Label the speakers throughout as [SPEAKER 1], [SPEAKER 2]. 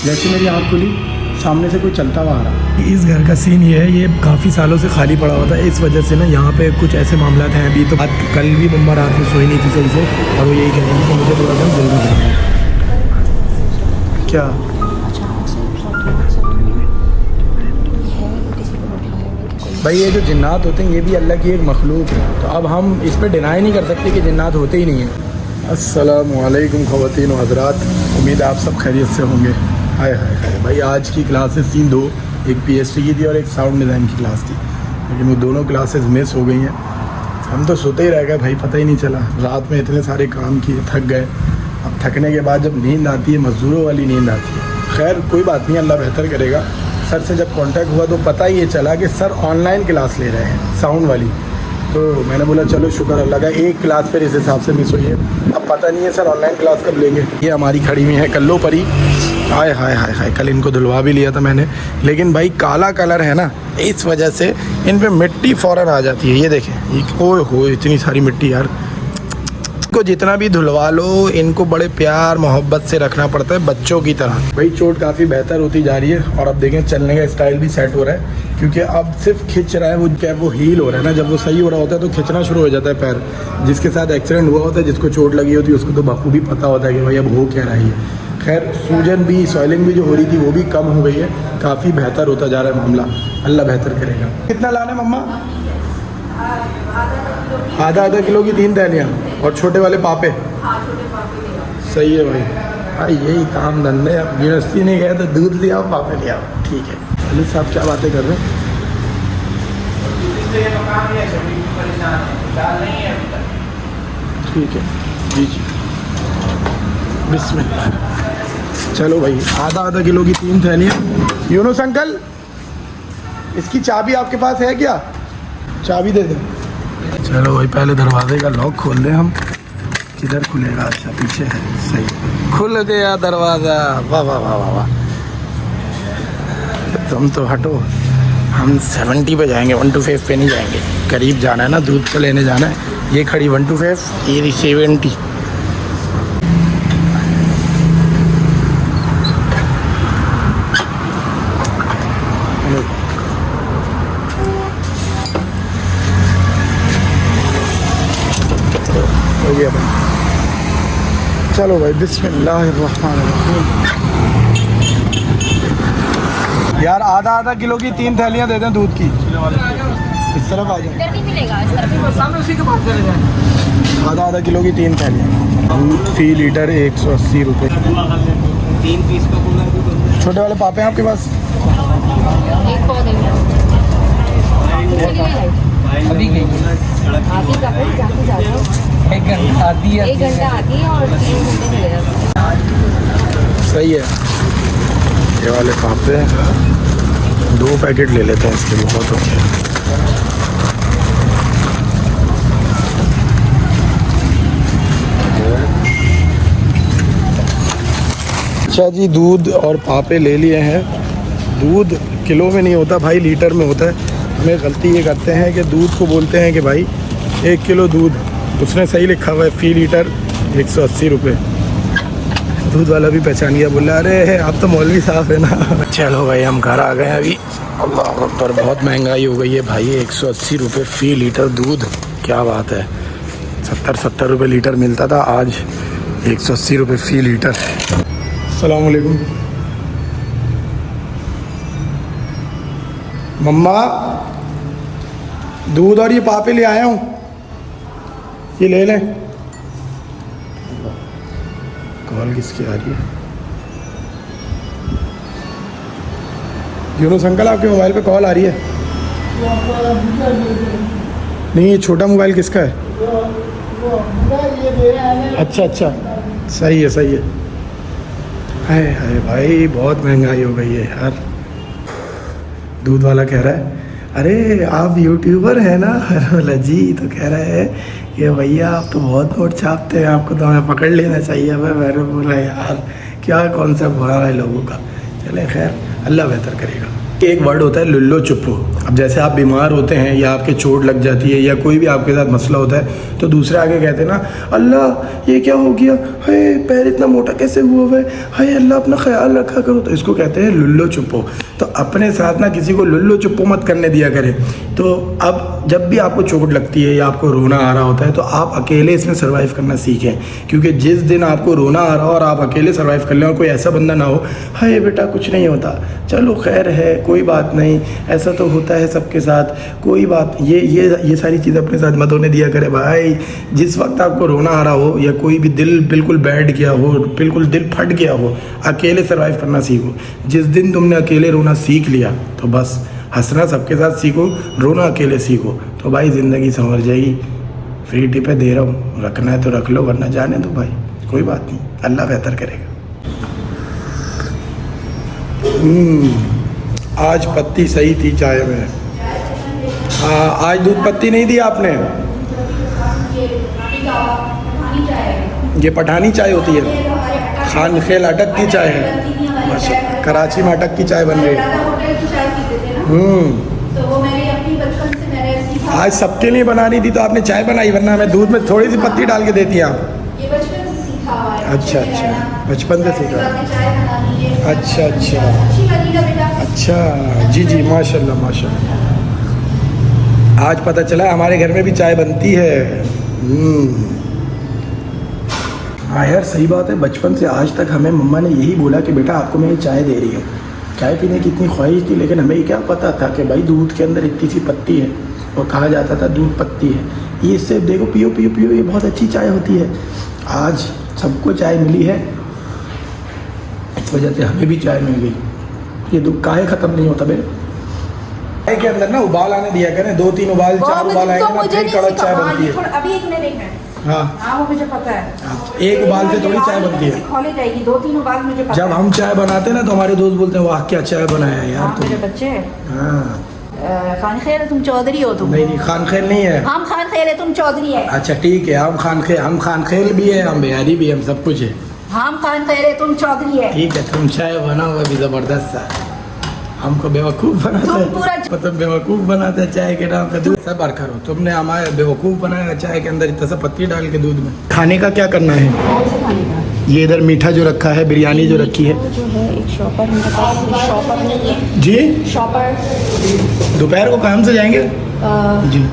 [SPEAKER 1] जैसे मेरी आँख खुली, सामने से कोई चलता हुआ आ रहा।
[SPEAKER 2] इस घर का सीन ये है, ये काफ़ी सालों से खाली पड़ा हुआ था। इस वजह से ना यहाँ पे कुछ ऐसे मामला हैं अभी। तो कल भी मम्मा रात में सोई नहीं थी सही से, और वो यही कह रही थी कि मुझे थोड़ा सा जल्दी करना है। क्या
[SPEAKER 1] भाई ये जो जिन्नात होते हैं ये भी अल्लाह की एक मखलूक है, तो अब हम इस पर डिनाई नहीं कर सकते कि जिन्नात होते ही नहीं हैं। अस्सलामुअलैकुम ख़वातीन व हज़रात, उम्मीद आप सब खैरियत से होंगे। हाय हाय हाय भाई, आज की क्लासेस थी दो, एक पीएचडी की थी और एक साउंड डिज़ाइन की क्लास थी, लेकिन वो दोनों क्लासेस मिस हो गई हैं। हम तो सोते ही रह गए भाई, पता ही नहीं चला। रात में इतने सारे काम किए, थक गए। अब थकने के बाद जब नींद आती है, मज़दूरों वाली नींद आती है। खैर कोई बात नहीं, अल्लाह बेहतर करेगा। सर से जब कांटेक्ट हुआ तो पता ही ये चला कि सर ऑनलाइन क्लास ले रहे हैं साउंड वाली, तो मैंने बोला चलो शुक्र अल्लाह का, एक क्लास फिर इस हिसाब से मिस हुई है। अब पता नहीं है सर ऑनलाइन क्लास कब लेंगे। ये हमारी खड़ी हुई है कल्लो परी, हाय हाय हाय हाय। कल इनको धुलवा भी लिया था मैंने, लेकिन भाई काला कलर है ना, इस वजह से इन पर मिट्टी फ़ौरन आ जाती है। ये देखें, ओए हो इतनी सारी मिट्टी यार। को जितना भी धुलवा लो, इनको बड़े प्यार मोहब्बत से रखना पड़ता है, बच्चों की तरह। भाई चोट काफ़ी बेहतर होती जा रही है, और अब देखें चलने का स्टाइल भी सेट हो रहा है, क्योंकि अब सिर्फ खिंच रहा है वो, क्या वो हील हो रहा है ना। जब वो सही हो रहा होता है तो खिंचना शुरू हो जाता है पैर। जिसके साथ एक्सीडेंट हुआ होता है, जिसको चोट लगी होती है, उसको तो बखूबी पता होता है कि भाई अब हो क्या रहा है। खैर सूजन भी, सॉइलिंग भी जो हो रही थी वो भी कम हो गई है, काफ़ी बेहतर होता जा रहा है मामला। अल्लाह बेहतर करेगा। कितना लाना है मम्मा? आधा किलो की 3 थैलियाँ, और छोटे वाले पापे। सही है भाई। भाई यही काम धंधे। अब यूनिवर्सिटी नहीं गए तो दूध ले आओ, पापे ले आओ, ठीक है। अली साहब क्या बातें कर रहे हैं? ठीक है जी जी, बिस्मिल्लाह। चलो भाई, आधा किलो की 3 थैलियाँ। यूनुस अंकल, इसकी चाबी आपके पास है क्या? चाबी दे दें। चलो भाई, पहले दरवाजे का लॉक खोल दें हम। किधर खुलेगा? अच्छा पीछे है, सही खुल गया दरवाज़ा। वाह वाह वाह वाह वाह। तुम तो हटो, हम 70 पे जाएंगे, 125 पे नहीं जाएंगे। करीब जाना है ना, दूध को लेने जाना है। ये खड़ी 125, ये 70। हो गया भाई। चलो भाई, बिस्मिल्लाहिर्रहमानिर्रहीम। यार आधा किलो की 3 थैलियाँ दे दें दूध की। इस तरफ आ जाए, आधा किलो की 3 थैलियाँ। दूध फी लीटर 180 रुपये।
[SPEAKER 3] 3 पीस का पूरा।
[SPEAKER 1] छोटे वाले पापे हैं आपके पास?
[SPEAKER 3] अभी एक घंटा आती है,
[SPEAKER 4] 1 घंटा आती है और 3 घंटे मिलेगा।
[SPEAKER 1] सही है। ये वाले पापे 2 पैकेट ले लेते हैं, इसके बहुत होते हैं। अच्छा जी, दूध और पापे ले लिए हैं। दूध किलो में नहीं होता भाई, लीटर में होता है। हमें गलती ये करते हैं कि दूध को बोलते हैं कि भाई 1 किलो दूध, उसने सही लिखा हुआ है फी लीटर 180 रुपये। दूध वाला भी पहचान गया, बोला अरे आप तो मौलवी साहब है ना। चलो भाई, हम घर आ गए अभी। अल्लाह अकबर, बहुत महंगाई हो गई है भाई। 180 रुपये फी लीटर दूध, क्या बात है। 70 रुपये लीटर मिलता था, आज 180 रुपये फी लीटर। अस्सलाम वालेकुम मम्मा, दूध और ये पापे ले आया हूँ, ये ले लें। कॉल किसकी आ रही है? यूनुस अंकल, आपके मोबाइल पे कॉल आ रही है। नहीं, ये छोटा मोबाइल किसका है? अच्छा अच्छा, सही है सही है। हाय हाय भाई, बहुत महंगाई हो गई है यार। दूध वाला कह रहा है अरे आप यूट्यूबर है ना? बोला जी, तो कह रहा है कि भैया आप तो बहुत नोट छापते हैं, आपको तो हमें पकड़ लेना चाहिए। मैंने बोला यार क्या कॉन्सेप्ट हो रहा है लोगों का। चले खैर, अल्लाह बेहतर करेगा।
[SPEAKER 2] एक वर्ड होता है लुल्लो चुप्पो। अब जैसे आप बीमार होते हैं या आपके चोट लग जाती है या कोई भी आपके साथ मसला होता है तो दूसरे आगे कहते हैं ना, अल्लाह ये क्या हो गया, हाय पैर इतना मोटा कैसे हुआ हुआ है, हाय अल्लाह अपना ख्याल रखा करो। तो इसको कहते हैं लुल्लो चुप्पो। तो अपने साथ ना किसी को लुल्लो चुप्पो मत करने दिया करें। तो अब जब भी आपको चोट लगती है या आपको रोना आ रहा होता है तो आप अकेले इसमें सर्वाइव करना सीखें, क्योंकि जिस दिन आपको रोना आ रहा हो और आप अकेले सर्वाइव कर लें और कोई ऐसा बंदा ना हो, हाय बेटा कुछ नहीं होता, चलो खैर है, कोई बात नहीं, ऐसा तो होता है सबके साथ, कोई बात, ये सारी चीज़ें अपने साथ मत होने दिया करे भाई। जिस वक्त आपको रोना आ रहा हो या कोई भी दिल बिल्कुल बैठ गया हो, बिल्कुल दिल फट गया हो, अकेले सर्वाइव करना सीखो। जिस दिन तुमने अकेले रोना सीख लिया तो बस हंसना सबके साथ सीखो, रोना अकेले सीखो, तो भाई ज़िंदगी संवर जाएगी। फ्री टिप पे दे रहा हूँ, रखना है तो रख लो वरना जाने दो भाई, कोई बात नहीं, अल्लाह बेहतर करेगा। आज पत्ती सही थी चाय में। हाँ आज दूध पत्ती नहीं दी आपने, ये पठानी चाय होती है, खान खेल अटक की चाय है, माशा कराची में अटक की चाय बन रही है। आज सबके लिए बनानी थी तो आपने चाय बनाई, वरना हमें दूध में थोड़ी सी पत्ती डाल के देती हैं आप।
[SPEAKER 4] ये बचपन से सीखा हुआ है।
[SPEAKER 2] अच्छा अच्छा, बचपन से सीखा। अच्छा अच्छा अच्छा, जी जी माशाल्लाह माशाल्लाह। आज पता चला हमारे घर में भी चाय बनती है। हाँ यार सही बात है, बचपन से आज तक हमें मम्मा ने यही बोला कि बेटा आपको मैं ये चाय दे रही हूँ। चाय पीने की इतनी ख्वाहिश थी, लेकिन हमें क्या पता था कि भाई दूध के अंदर इतनी सी पत्ती है और कहा जाता था दूध पत्ती है, ये इससे देखो पियो पियो पियो, ये बहुत अच्छी चाय होती है। आज सबको चाय मिली है, इस वजह से हमें भी चाय मिल गई। ये दुख काहे ख़त्म नहीं होता बे। चाय के अंदर ना उबाल आने दिया करें, 2-3 उबाल 4 उबाल आएंगे ना फिर कड़क चाय बनती है।
[SPEAKER 4] अभी एक मिनट
[SPEAKER 2] हाँ
[SPEAKER 4] वो मुझे पता है,
[SPEAKER 2] एक उबाल से थोड़ी चाय बनती है।
[SPEAKER 4] खोले जाएगी 2-3 उबाल मुझे पता
[SPEAKER 2] जब हम चाय बनाते हैं ना तो हमारे दोस्त बोलते हैं वाह क्या चाय बनाया है यार
[SPEAKER 4] मेरे
[SPEAKER 2] तुम।
[SPEAKER 4] बच्चे।
[SPEAKER 2] हाँ
[SPEAKER 4] खान खैर है, तुम चौधरी हो तुम।
[SPEAKER 2] नहीं खान खेल नहीं है।
[SPEAKER 4] हम खान खैर है, तुम चौधरी है।
[SPEAKER 2] अच्छा ठीक है, हम खान खेल भी है, हम बिहारी भी, हम सब कुछ है।
[SPEAKER 4] हम खान खैर है, तुम चौधरी है।
[SPEAKER 2] ठीक है, तुम चाय बनाओ अभी ज़बरदस्त सा, हमको बेवकूफ़ बनाते
[SPEAKER 4] तुम पूरा
[SPEAKER 2] हैं, मतलब बेवकूफ़ बनाते हैं चाय के नाम पे। दूध सबर करो, तुमने हमारे बेवकूफ़ बनाया चाय के अंदर इतना सा पत्ती डाल के दूध में। खाने का क्या करना है?
[SPEAKER 4] कौन से खाने का?
[SPEAKER 2] ये इधर मीठा जो रखा है, बिरयानी जो रखी है,
[SPEAKER 4] जो है एक शॉपर मेरे पास, शॉपर नहीं है
[SPEAKER 2] जी
[SPEAKER 4] शॉपर।
[SPEAKER 2] दोपहर को काम से जाएंगे जी।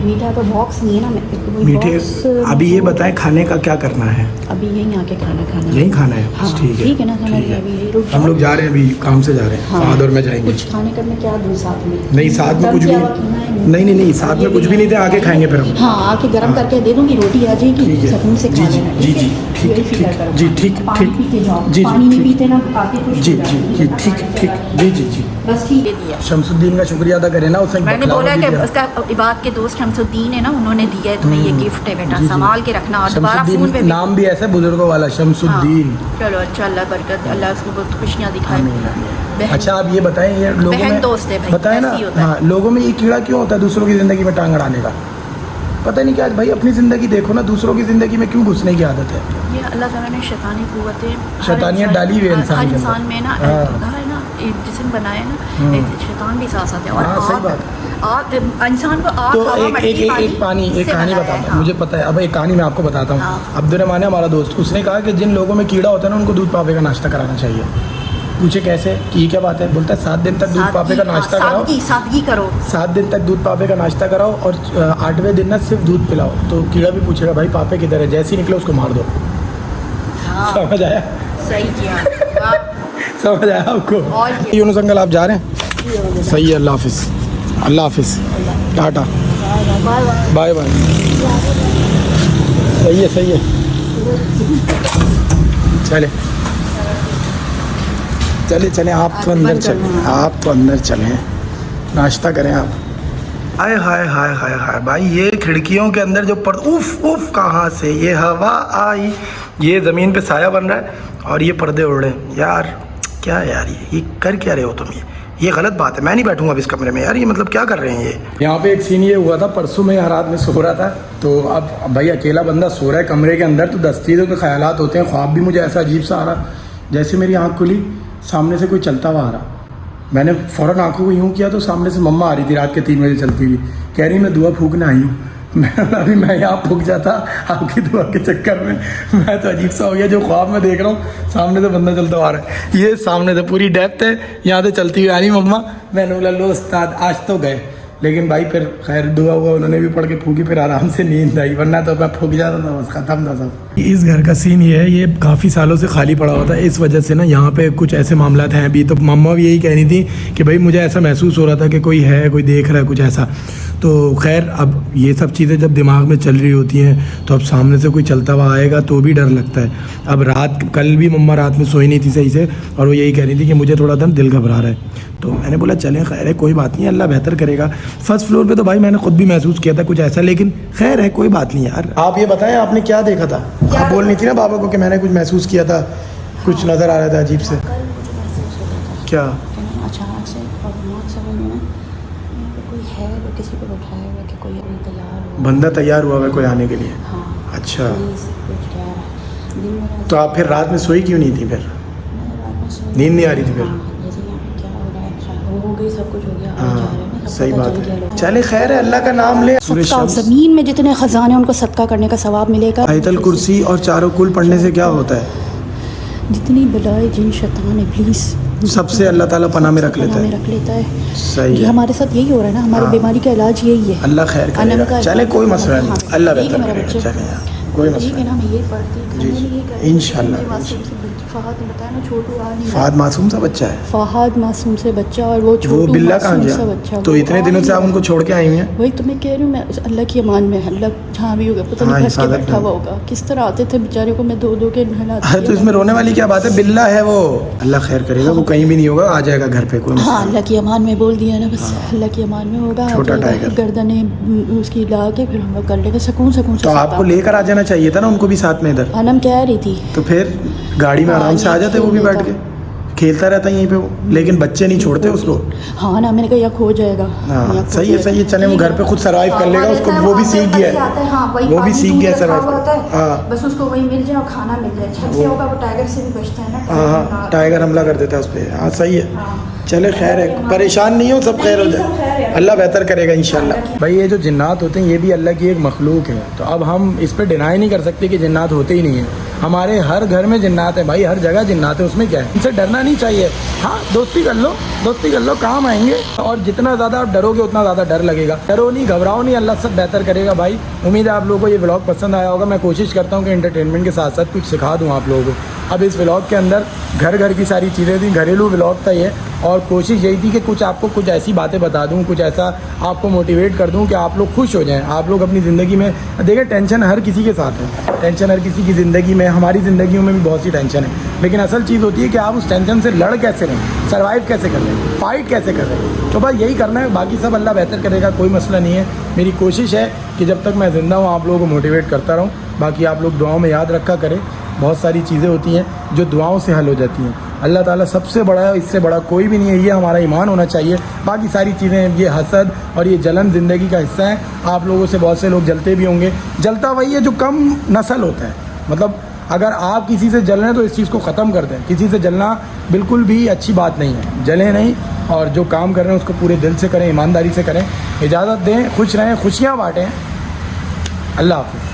[SPEAKER 4] मीठा तो बॉक्स नहीं है ना, कोई
[SPEAKER 2] मीठे
[SPEAKER 4] box,
[SPEAKER 2] अभी ये बताएं खाने का क्या करना है?
[SPEAKER 4] अभी यहीं आके खाना खाना
[SPEAKER 2] यहीं खाना है?
[SPEAKER 4] हाँ, ठीक है ना, समझ
[SPEAKER 2] ठीक
[SPEAKER 4] गए।
[SPEAKER 2] है।
[SPEAKER 4] अभी यही रुक
[SPEAKER 2] हम
[SPEAKER 4] जाओ।
[SPEAKER 2] लोग जा रहे हैं, अभी काम से जा रहे हैं,
[SPEAKER 4] हाँ।
[SPEAKER 2] फाद और मैं जाएंगे।
[SPEAKER 4] कुछ खाने का में क्या दूँ साथ में?
[SPEAKER 2] नहीं साथ में
[SPEAKER 4] दम
[SPEAKER 2] कुछ भी
[SPEAKER 4] किया हुआ खाना है?
[SPEAKER 2] नहीं साथ में कुछ भी नहीं थे, आके खाएंगे फिर हम।
[SPEAKER 4] हाँ आके गरम
[SPEAKER 2] हाँ।
[SPEAKER 4] करके दे दूंगी, रोटी आ जाएगी,
[SPEAKER 2] ठीक है।
[SPEAKER 4] सुकून से
[SPEAKER 2] जी,
[SPEAKER 4] खा
[SPEAKER 2] जी,
[SPEAKER 4] लेना,
[SPEAKER 2] जी,
[SPEAKER 4] ठीक
[SPEAKER 2] जी,
[SPEAKER 4] है?
[SPEAKER 2] ठीक,
[SPEAKER 4] यही
[SPEAKER 2] ठीक,
[SPEAKER 4] फिक्र करो।
[SPEAKER 2] जी, ठीक,
[SPEAKER 4] पानी
[SPEAKER 2] ठीक।
[SPEAKER 4] पीते जाओ,
[SPEAKER 2] जी, जी,
[SPEAKER 4] पानी नहीं
[SPEAKER 2] ठीक।
[SPEAKER 4] पीते ना आके कुछ
[SPEAKER 2] जी
[SPEAKER 4] हो
[SPEAKER 2] जी
[SPEAKER 4] जाती
[SPEAKER 2] जी
[SPEAKER 4] है।
[SPEAKER 2] ठीक जी जी जी।
[SPEAKER 4] बस ठीक है दिया।
[SPEAKER 2] शमसुद्दीन का शुक्रिया अदा करें ना, उसने
[SPEAKER 5] मैंने
[SPEAKER 2] बकलावा
[SPEAKER 5] बोला
[SPEAKER 2] भी
[SPEAKER 5] कि
[SPEAKER 2] दिया।
[SPEAKER 5] उसका इबाद के दोस्त शमसुद्दीन है ना, उन्होंने दिया है तुम्हें ये गिफ्ट है बेटा,
[SPEAKER 2] जी, जी।
[SPEAKER 5] संभाल के रखना और दोबारा फोन पे
[SPEAKER 2] शमसुद्दीन
[SPEAKER 5] भी।
[SPEAKER 2] नाम भी ऐसा बुजुर्गों वाला शमसुद्दीन।
[SPEAKER 5] हाँ, चलो अच्छा, अल्लाह बरकत, अल्लाह उसको बहुत खुशियाँ दिखाए।
[SPEAKER 2] आमीन, आमीन।
[SPEAKER 5] बहन-
[SPEAKER 2] अच्छा आप ये बताएं, ये लोगों
[SPEAKER 5] बहन
[SPEAKER 2] में
[SPEAKER 5] दोस्त है भाई,
[SPEAKER 2] बताएं ना,
[SPEAKER 5] ऐसे ही होता है।
[SPEAKER 2] हाँ लोगों में ये कीड़ा क्यों होता है दूसरों की ज़िंदगी में टांग अड़ाने का? पता नहीं क्या भाई, अपनी ज़िंदगी देखो ना, दूसरों की ज़िंदगी में क्यों घुसने की आदत है?
[SPEAKER 5] ये अल्लाह ताला ने शैतानी कुव्वतें हर
[SPEAKER 2] शैतानियत
[SPEAKER 5] इंसान-
[SPEAKER 2] डाली हुई है इंसान
[SPEAKER 5] हर
[SPEAKER 2] के अंदर।
[SPEAKER 5] इंसान में ना,
[SPEAKER 2] हाँ।
[SPEAKER 5] कहा है ना एक जिस्म बनाया ना, एक शैतान भी साथ साथ है। और
[SPEAKER 2] हाँ, सही
[SPEAKER 5] आग-
[SPEAKER 2] बात।
[SPEAKER 5] आग इंसान को आग
[SPEAKER 2] तो
[SPEAKER 5] हवा
[SPEAKER 2] एक
[SPEAKER 5] मट्टी
[SPEAKER 2] एक एक
[SPEAKER 5] पानी
[SPEAKER 2] एक
[SPEAKER 5] से
[SPEAKER 2] कहानी
[SPEAKER 5] बनाया है,
[SPEAKER 2] बताता हूँ,
[SPEAKER 5] हाँ।
[SPEAKER 2] मुझे पता है। अब एक कहानी मैं आपको बताता हूँ।
[SPEAKER 5] हाँ।
[SPEAKER 2] अब्दुर्रहमान है हमारा दोस्त, उसने कहा कि जिन लोगों में कीड़ा होता है ना उनको दूध पापे का नाश्ता कराना चाहिए। पूछे कैसे कि ये क्या बात है? बोलता है 7 दिन तक दूध पापे का नाश्ता कराओ,
[SPEAKER 5] सादगी करो।
[SPEAKER 2] 7 दिन तक दूध पापे का नाश्ता कराओ और 8वें दिन ना सिर्फ दूध पिलाओ। तो कीड़ा भी पूछेगा भाई पापे किधर है, जैसे ही निकले उसको मार दो।
[SPEAKER 5] हाँ,
[SPEAKER 2] समझ आया?
[SPEAKER 5] सही किया। हाँ,
[SPEAKER 2] समझ आया आपको?
[SPEAKER 5] और क्या?
[SPEAKER 2] यूनुस अंकल आप जा रहे हैं? सही है, अल्लाह हाफिज़, अल्लाह हाफिज़, टाटा, बाय बाय। सही है सही है, चले चले चले, आप तो अंदर चलें, आप तो अंदर चलें, नाश्ता करें आप। हाय हाय हाय हाय हाय भाई, ये खिड़कियों के अंदर जो उफ उफ कहाँ से ये हवा आई, ये ज़मीन पे साया बन रहा है और ये पर्दे उड़ रहे हैं। यार क्या यार, ये कर क्या रहे हो तुम? ये गलत बात है, मैं नहीं बैठूंगा अब इस कमरे में यार, ये मतलब क्या कर रहे हैं ये? यहाँ पे एक सीन ये हुआ था, परसों में यार रात में सो रहा था, तो अब भाई अकेला बंदा सो रहा है कमरे के अंदर, तो 10 चीज़ों के ख्यालात होते हैं। ख्वाब भी मुझे ऐसा अजीब सा आ रहा, जैसे मेरी आँख खुली सामने से कोई चलता हुआ आ रहा,
[SPEAKER 1] मैंने फ़ौरन आंखों को यूँ किया तो सामने से मम्मा आ रही थी रात के 3 बजे चलती हुई, कह रही मैं दुआ फूकने आई हूँ। मैं यहाँ फूक जाता आपकी दुआ के चक्कर में। मैं तो अजीब सा हो गया, जो ख्वाब में देख रहा हूँ सामने से बंदा चलता आ रहा है, ये सामने से पूरी डेप्थ है, यहाँ से चलती हुई आ रही मम्मा। मैंने बोला लो उस्ताद आज तो गए, लेकिन भाई फिर खैर दुआ हुआ, उन्होंने भी पढ़ के फूकी, फिर आराम से नींद आई, वरना तो मैं फूक जाता था, बस ख़त्म था सब।
[SPEAKER 2] इस घर का सीन ये है, ये काफ़ी सालों से खाली पड़ा हुआ था, इस वजह से ना यहाँ पे कुछ ऐसे मामला हैं अभी। तो मम्मा भी यही कह रही थी कि भाई मुझे ऐसा महसूस हो रहा था कि कोई है, कोई देख रहा है, कुछ ऐसा। तो खैर अब ये सब चीज़ें जब दिमाग में चल रही होती हैं तो अब सामने से कोई चलता हुआ आएगा तो भी डर लगता है। अब कल भी मम्मा रात में सोई नहीं थी सही से, और वो यही कह रही थी कि मुझे थोड़ा दिल घबरा रहा है। तो मैंने बोला चलें, खैर है, कोई बात नहीं, अल्लाह बेहतर करेगा। फर्स्ट फ्लोर पे तो भाई मैंने खुद भी महसूस किया था कुछ ऐसा, लेकिन खैर है, कोई बात नहीं यार।
[SPEAKER 1] आप ये बताएं आपने क्या देखा था? आप बोल नहीं थी ना बाबा को कि मैंने कुछ महसूस किया था, कुछ नज़र आ रहा था अजीब से?
[SPEAKER 4] कल मुझे महसूस होता था
[SPEAKER 1] क्या?
[SPEAKER 4] अचानक से और दिमाग समझ में यहाँ पे कोई है, वो किसी को बैठाया हुआ कि कोई अभी तैयार हो,
[SPEAKER 1] बंदा तैयार हुआ है कोई आने के लिए?
[SPEAKER 4] हाँ
[SPEAKER 1] अच्छा,
[SPEAKER 4] प्लीज़ कुछ कह रहा है। दिन में
[SPEAKER 1] तो आप फिर रात में सोई क्यों नहीं थी फिर?
[SPEAKER 4] मैंने रात में सोई,
[SPEAKER 1] नींद नहीं आ रही थी फिर?
[SPEAKER 4] हाँ, जैसे यहाँ पे क्या हो रहा है, अच्छा हो गई, सब कुछ हो गया,
[SPEAKER 1] हाँ,
[SPEAKER 4] जा रहे हैं ना, सब
[SPEAKER 1] सही
[SPEAKER 4] पता
[SPEAKER 1] बात
[SPEAKER 4] चल गया
[SPEAKER 1] है।
[SPEAKER 4] लोगों को।
[SPEAKER 1] चले खैर है, अल्लाह का नाम ले। सूरज
[SPEAKER 4] सदका,
[SPEAKER 1] शम्स,
[SPEAKER 4] ज़मीन में जितने ख़जाने हैं उनको सदका करने का सवाब मिलेगा।
[SPEAKER 1] आयतल कुर्सी और चारों कुल पढ़ने से क्या होता है?
[SPEAKER 4] जितनी बलाए जिन शैतान इब्लीस
[SPEAKER 1] सबसे अल्लाह ताला पनाह में रख लेता
[SPEAKER 4] पनाह में
[SPEAKER 1] है।
[SPEAKER 4] रख लेता है।
[SPEAKER 1] सही
[SPEAKER 4] ये
[SPEAKER 1] है,
[SPEAKER 4] हमारे साथ यही हो रहा है ना, हमारी
[SPEAKER 1] हाँ।
[SPEAKER 4] बीमारी का इलाज यही है।
[SPEAKER 1] अल्लाह खैर
[SPEAKER 4] अनम
[SPEAKER 1] करेगा।
[SPEAKER 4] का
[SPEAKER 1] चले कोई मसला
[SPEAKER 4] हाँ,
[SPEAKER 1] नहीं, अल्लाह
[SPEAKER 4] ठीक है
[SPEAKER 1] बेहतर
[SPEAKER 4] मेरा
[SPEAKER 1] करेगा।
[SPEAKER 4] बच्चा।
[SPEAKER 1] चले यार, कोई
[SPEAKER 4] ठीक
[SPEAKER 1] मसला
[SPEAKER 4] है
[SPEAKER 1] नहीं।
[SPEAKER 4] ना, मैं ये पढ़ती घर
[SPEAKER 1] जी,
[SPEAKER 4] में
[SPEAKER 1] जी,
[SPEAKER 4] भी ये कर रही हूँ।
[SPEAKER 1] इंशाल्लाह,
[SPEAKER 4] मुझे मासूम से फहद ने बताया ना, छोटू आ नहीं रहा।
[SPEAKER 1] फहद मासूम सा बच्चा है,
[SPEAKER 4] फहद मासूम से बच्चा, और वो
[SPEAKER 1] वो
[SPEAKER 4] छोटू
[SPEAKER 1] बिल्ला कहाँ
[SPEAKER 4] मासूम सा
[SPEAKER 1] गया?
[SPEAKER 4] बच्चा।
[SPEAKER 1] तो
[SPEAKER 4] वो
[SPEAKER 1] इतने
[SPEAKER 4] आ
[SPEAKER 1] दिनों से
[SPEAKER 4] नहीं
[SPEAKER 1] आप उनको छोड़ के आई हुई हैं?
[SPEAKER 4] वही तो मैं कह रही हूँ, मैं अल्लाह की अमान में, अल्लाह जहाँ भी होगा, पता
[SPEAKER 1] हाँ,
[SPEAKER 4] नहीं फंस के
[SPEAKER 1] हिफाजत
[SPEAKER 4] बैठा
[SPEAKER 1] में।
[SPEAKER 4] हुआ होगा। किस तरह आते थे बेचारे को मैं धो के नहलाती
[SPEAKER 1] अरे तो
[SPEAKER 4] थी।
[SPEAKER 1] इसमें रोने वाली क्या बात है? बिल्ला है वो, अल्लाह खैर करेगा, वो कहीं भी नहीं होगा, आ जाएगा घर पे, कोई
[SPEAKER 4] हाँ,
[SPEAKER 1] मसला
[SPEAKER 4] अल्लाह की अमान में बोल दिया ना, बस अल्लाह की अमान में होगा।
[SPEAKER 1] छोटा
[SPEAKER 4] आ जाएगा,
[SPEAKER 1] टाइगर।
[SPEAKER 4] गर्दने उसकी ला के फिर हम लोग कर लेंगे सुकून से।
[SPEAKER 1] तो आपको लेकर आ जाना चाहिए था ना उनको भी साथ में इधर।
[SPEAKER 4] अनम कह रही थी,
[SPEAKER 1] तो फिर गाड़ी में आराम से आ जाते वो भी बैठ के, खेलता रहता यहीं पे वो, लेकिन बच्चे नहीं छोड़ते उसको।
[SPEAKER 4] हाँ ना, मैंने कहा यहाँ खो जाएगा।
[SPEAKER 1] हाँ
[SPEAKER 4] यहाँ खो
[SPEAKER 1] सही है, सही है, चले वो घर पे खुद सर्वाइव कर लेगा, उसको वो भी सीख गया है, वो भी सीख गया सर्वाइव। हाँ
[SPEAKER 4] बस उसको वही मिल जाए और खाना मिल जाए, छत से होगा, वो टाइगर से भी बचता है ना।
[SPEAKER 1] हाँ हाँ, टाइगर हमला कर देता है उस पर। हाँ सही है, चले खैर है, परेशान नहीं हो, सब खैर हो जाए, अल्लाह बेहतर करेगा इंशाल्लाह। भाई ये जो जिन्नात होते हैं ये भी अल्लाह की एक मखलूक है, तो अब हम इस पर डिनाई नहीं कर सकते कि जिन्नात होते ही नहीं हैं। हमारे हर घर में जिन्नात है भाई, हर जगह जिन्नात है, उसमें क्या है, इनसे डरना नहीं चाहिए। हाँ दोस्ती कर लो, काम आएंगे, और जितना ज़्यादा आप डरोगे उतना ज़्यादा डर लगेगा। डरो नहीं, घबराओ नहीं, अल्लाह सब बेहतर करेगा भाई। उम्मीद है आप लोगों को ये व्लॉग पसंद आया होगा। मैं कोशिश करता हूँ कि एंटरटेनमेंट के साथ साथ कुछ सिखा दूँ आप लोगों को। अब इस व्लॉग के अंदर घर की सारी चीज़ें थी, घरेलू व्लॉग था ये, और कोशिश यही थी कि कुछ आपको कुछ ऐसी बातें बता दूं, कुछ ऐसा आपको मोटिवेट कर दूं कि आप लोग खुश हो जाएं। आप लोग अपनी ज़िंदगी में देखें, टेंशन हर किसी के साथ है, टेंशन हर किसी की ज़िंदगी में, हमारी ज़िंदगियों में भी बहुत सी टेंशन है, लेकिन असल चीज़ होती है कि आप उस टेंशन से लड़ कैसे रहे हैं, सर्वाइव कैसे कर रहे हैं, फाइट कैसे कर रहे हैं। तो बस यही करना है, बाकी सब अल्लाह बेहतर करेगा, कोई मसला नहीं है। मेरी कोशिश है कि जब तक मैं ज़िंदा हूँ आप लोगों को मोटिवेट करता रहूँ। बाकी आप लोग दुआओं में याद रखा करें, बहुत सारी चीज़ें होती हैं जो दुआओं से हल हो जाती हैं। अल्लाह ताला सबसे बड़ा है, इससे बड़ा कोई भी नहीं है, ये हमारा ईमान होना चाहिए। बाकी सारी चीज़ें, ये हसद और ये जलन ज़िंदगी का हिस्सा है। आप लोगों से बहुत से लोग जलते भी होंगे, जलता वही है जो कम नस्ल होता है। मतलब अगर आप किसी से जल रहे हैं तो इस चीज़ को ख़त्म कर दें। किसी से जलना बिल्कुल भी अच्छी बात नहीं है, जलें नहीं, और जो काम कर रहे हैं उसको पूरे दिल से करें, ईमानदारी से करें। इजाज़त दें, खुश रहें, खुशियाँ बाँटें। अल्लाह हाफ़िज़।